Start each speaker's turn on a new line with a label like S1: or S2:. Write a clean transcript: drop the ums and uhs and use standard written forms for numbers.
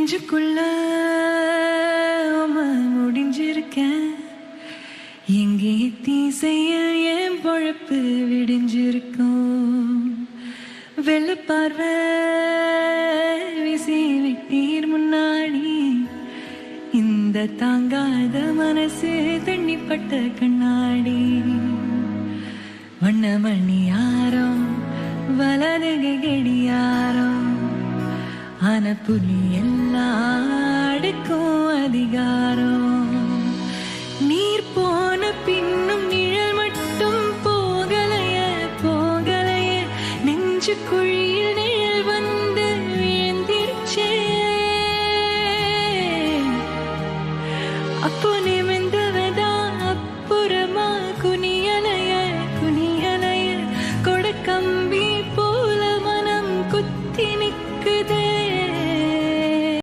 S1: நெஞ்சுக்குள்ள முடிஞ்சிருக்கேன். எங்கே தீசையில் என் பொழப்பு விடிஞ்சிருக்கும். வெள்ளப்பார்வை வீசி விட்டீர் முன்னாடி. இந்த தாங்காத மனசு தண்ணிப்பட்ட கண்ணாடி. வண்ணமணி யாரம் வலதுகை கடியாரம். ஆன புலி எல்லா அடுக்கும் அதிகாரம்.